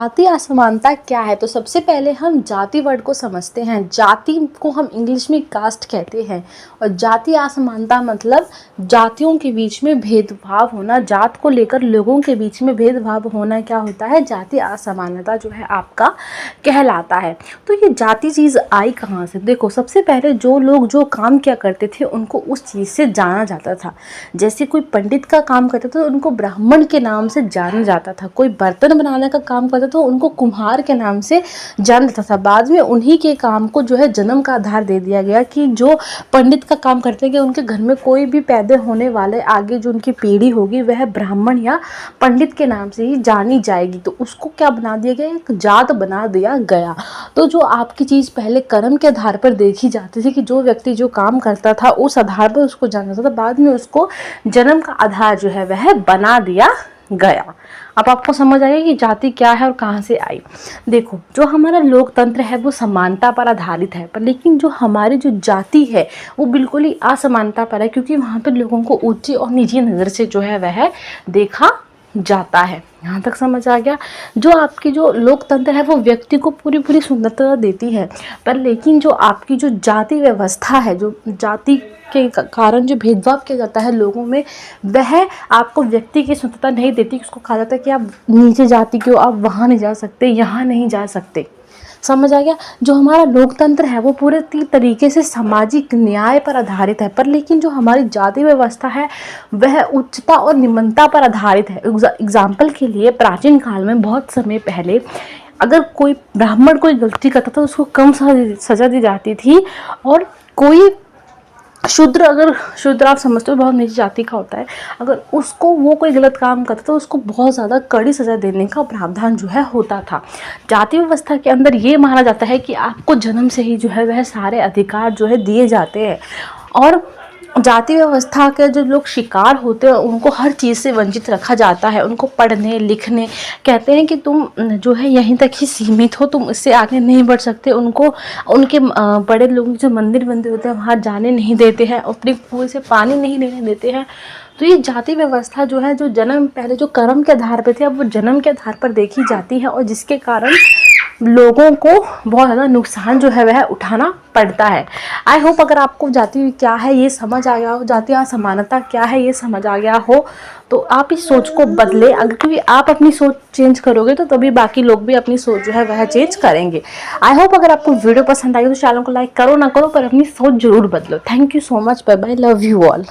जाति असमानता क्या है? तो सबसे पहले हम जाति वर्ड को समझते हैं। जाति को हम इंग्लिश में कास्ट कहते हैं और जाति असमानता मतलब जातियों के बीच में भेदभाव होना, जात को लेकर लोगों के बीच में भेदभाव होना क्या होता है? जाति असमानता जो है आपका कहलाता है। तो ये जाति चीज़ आई कहाँ से? देखो, सबसे पहले जो लोग जो काम किया करते थे उनको उस चीज़ से जाना जाता था। जैसे कोई पंडित का काम करता था तो उनको ब्राह्मण के नाम से जाना जाता था। कोई बर्तन बनाने का काम करता तो उनको कुम्हार के नाम से जाना जाता था। बाद में उन्हीं के काम को जो है जन्म का आधार दे दिया गया कि जो पंडित का काम करते हैं कि उनके घर में कोई भी पैदा होने वाले आगे जो उनकी पीढ़ी होगी वह ब्राह्मण या पंडित के नाम से ही जानी जाएगी। तो उसको क्या बना दिया गया? एक जात बना दिया गया। तो जो आपकी चीज़ पहले कर्म के आधार पर देखी जाती थी कि जो व्यक्ति जो काम करता था उस आधार पर उसको जाना जाता था, बाद में उसको जन्म का आधार जो है वह बना दिया गया। अब आपको समझ आएगा कि जाति क्या है और कहाँ से आई। देखो, जो हमारा लोकतंत्र है वो समानता पर आधारित है, पर लेकिन जो हमारी जो जाति है वो बिल्कुल ही असमानता पर है, क्योंकि वहाँ पे लोगों को ऊंची और निजी नज़र से जो है वह देखा जाता है। यहाँ तक समझ आ गया। जो आपकी जो लोकतंत्र है वो व्यक्ति को पूरी पूरी सुंदरता देती है, पर लेकिन जो आपकी जो जाति व्यवस्था है, जो जाति के कारण जो भेदभाव किया जाता है लोगों में, वह आपको व्यक्ति की स्वतंत्रता नहीं देती। उसको कहा जाता है कि आप नीचे जाति के हो, आप वहाँ नहीं जा सकते, यहाँ नहीं जा सकते। समझ आ गया। जो हमारा लोकतंत्र है वो पूरे तरीके से सामाजिक न्याय पर आधारित है, पर लेकिन जो हमारी जाति व्यवस्था है वह उच्चता और निम्नता पर आधारित है। एग्जाम्पल के लिए प्राचीन काल में बहुत समय पहले अगर कोई ब्राह्मण कोई गलती करता था तो उसको कम सजा दी जाती थी, और कोई शूद्र, अगर शूद्र आप समझते हो बहुत नीची जाति का होता है, अगर उसको वो कोई गलत काम करता तो उसको बहुत ज़्यादा कड़ी सज़ा देने का प्रावधान जो है होता था। जाति व्यवस्था के अंदर ये माना जाता है कि आपको जन्म से ही जो है वह सारे अधिकार जो है दिए जाते हैं, और जाति व्यवस्था के जो लोग शिकार होते हैं उनको हर चीज़ से वंचित रखा जाता है। उनको पढ़ने लिखने कहते हैं कि तुम जो है यहीं तक ही सीमित हो, तुम इससे आगे नहीं बढ़ सकते। उनको उनके बड़े लोग जो मंदिर होते हैं वहाँ जाने नहीं देते हैं, अपनी कुएं से पानी नहीं लेने देते हैं। तो ये जाति व्यवस्था जो है, जो जन्म पहले जो कर्म के आधार पर थी, अब वो जन्म के आधार पर देखी जाती है, और जिसके कारण लोगों को बहुत ज़्यादा नुकसान जो है वह उठाना पड़ता है। आई होप अगर आपको जाति क्या है ये समझ आ गया हो, जाति असमानता क्या है ये समझ आ गया हो, तो आप इस सोच को बदले। अगर क्योंकि आप अपनी सोच चेंज करोगे तो तभी बाकी लोग भी अपनी सोच जो है वह चेंज करेंगे। आई होप अगर आपको वीडियो पसंद आई तो चैनल को लाइक करो ना करो पर अपनी सोच जरूर बदलो। Thank you so much. Bye bye. Love you all.